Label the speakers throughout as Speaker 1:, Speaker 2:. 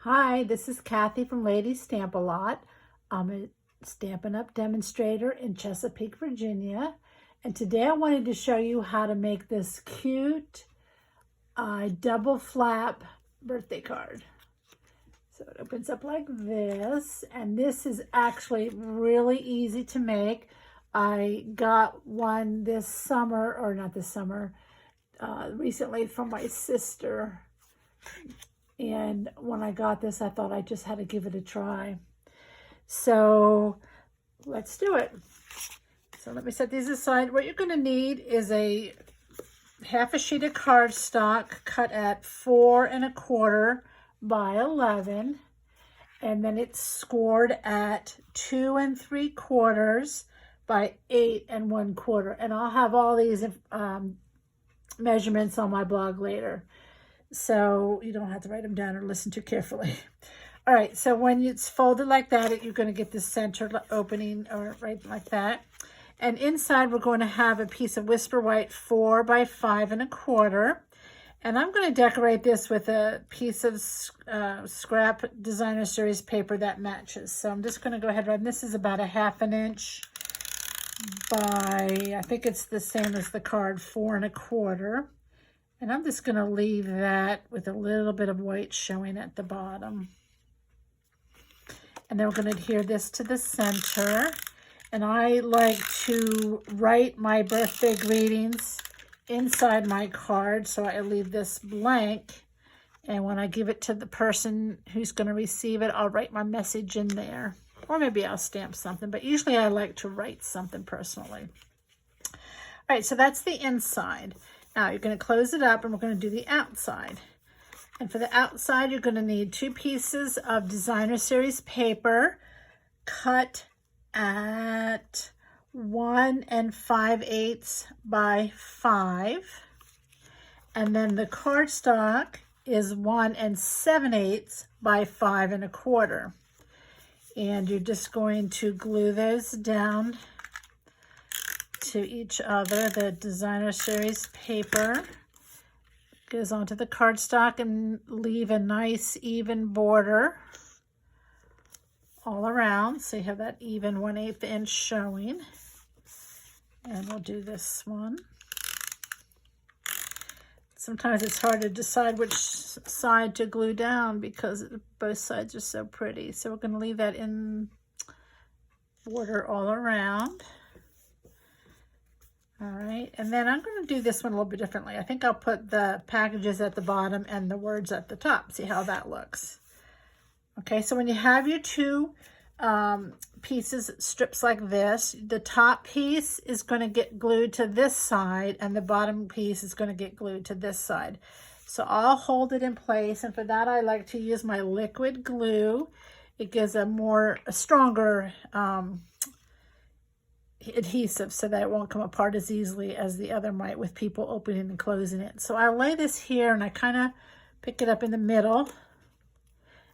Speaker 1: Hi, this is Kathy from Lady Stamp-A-Lot. I'm a Stampin' Up! Demonstrator in Chesapeake, Virginia. And today I wanted to show you how to make this cute double flap birthday card. So it opens up like this, and this is actually really easy to make. I got one this summer, or not this summer, recently from my sister. And when I got this, I thought I just had to give it a try. So let's do it. So let me set these aside. What you're going to need is half a sheet of cardstock cut at 4 1/4 by 11. And then it's scored at 2 3/4 by 8 1/4. And I'll have all these measurements on my blog later, so you don't have to write them down or listen too carefully. All right, so when it's folded like that, you're going to get the center opening or right like that. And inside, we're going to have a piece of Whisper White 4 by 5 1/4. And I'm going to decorate this with a piece of scrap Designer Series paper that matches. So I'm just going to go ahead and this is about a 1/2 inch by, I think it's the same as the card, 4 1/4. And I'm just going to leave that with a little bit of white showing at the bottom. And then we're going to adhere this to the center. And I like to write my birthday greetings inside my card, so I leave this blank. And when I give it to the person who's going to receive it, I'll write my message in there. Or maybe I'll stamp something, but usually I like to write something personally. All right, so that's the inside. Now you're going to close it up and we're going to do the outside. And for the outside, you're going to need 2 pieces of Designer Series paper cut at 1 5/8 by 5. And then the cardstock is 1 7/8 by 5 1/4. And you're just going to glue those down to each other. The Designer Series paper goes onto the cardstock and leave a nice even border all around. So you have that even 1/8 inch showing. And we'll do this one. Sometimes it's hard to decide which side to glue down because both sides are so pretty. So we're going to leave that in border all around. All right, and then I'm going to do this one a little bit differently. I think I'll put the packages at the bottom and the words at the top. See how that looks. Okay, so when you have your 2 pieces, strips like this, the top piece is going to get glued to this side and the bottom piece is going to get glued to this side. So I'll hold it in place, and for that I like to use my liquid glue. It gives a stronger adhesive so that it won't come apart as easily as the other might with people opening and closing it. So I lay this here and I kind of pick it up in the middle,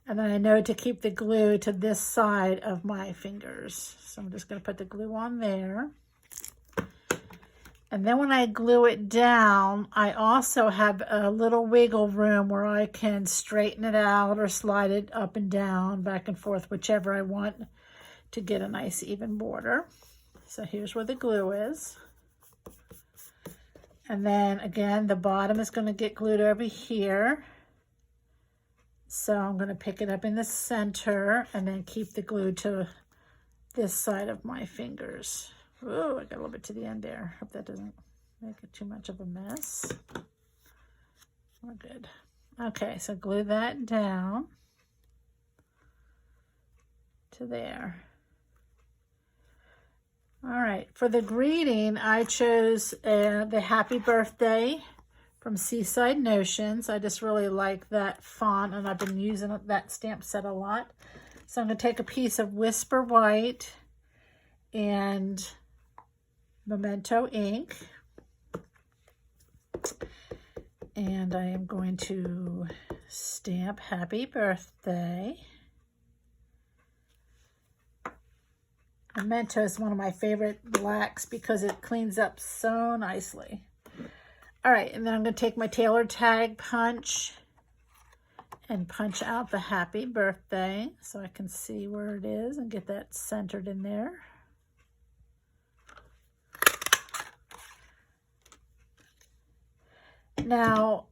Speaker 1: and then I know to keep the glue to this side of my fingers. So I'm just going to put the glue on there. And then when I glue it down, I also have a little wiggle room where I can straighten it out or slide it up and down, back and forth, whichever I want, to get a nice even border. So here's where the glue is. And then again, the bottom is going to get glued over here. So I'm going to pick it up in the center and then keep the glue to this side of my fingers. Oh, I got a little bit to the end there. Hope that doesn't make it too much of a mess. We're good. Okay, so glue that down to there. All right, for the greeting, I chose the Happy Birthday from Seaside Notions. I just really like that font, and I've been using that stamp set a lot. So I'm going to take a piece of Whisper White and Memento ink, and I am going to stamp Happy Birthday. Memento is one of my favorite blacks because it cleans up so nicely. All right, and then I'm going to take my Taylor Tag punch and punch out the happy birthday so I can see where it is and get that centered in there. Now,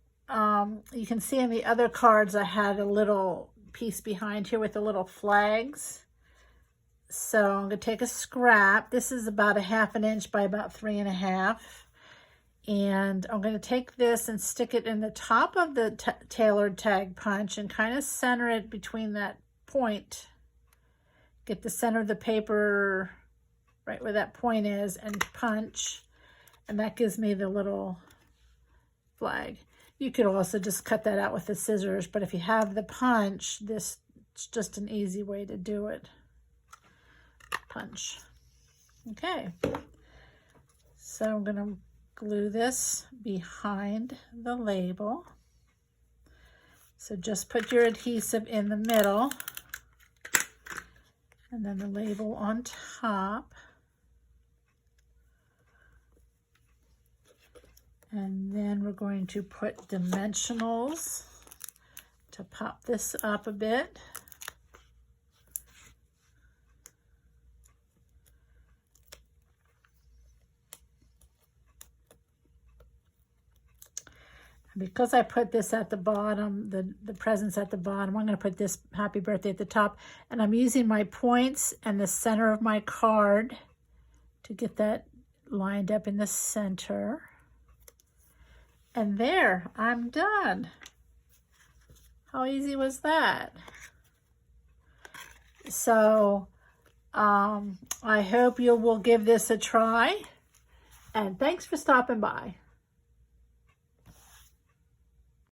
Speaker 1: you can see in the other cards I had a little piece behind here with the little flags. So I'm going to take a scrap. This is about a 1/2 inch by about 3.5. And I'm going to take this and stick it in the top of the tailored tag punch and kind of center it between that point. Get the center of the paper right where that point is and punch. And that gives me the little flag. You could also just cut that out with the scissors, but if you have the punch, this is just an easy way to do it. Punch. Okay. So I'm going to glue this behind the label. So just put your adhesive in the middle and then the label on top. And then we're going to put dimensionals to pop this up a bit. Because I put this at the bottom, the presents at the bottom, I'm going to put this happy birthday at the top. And I'm using my points and the center of my card to get that lined up in the center. And there, I'm done. How easy was that? So I hope you will give this a try. And thanks for stopping by.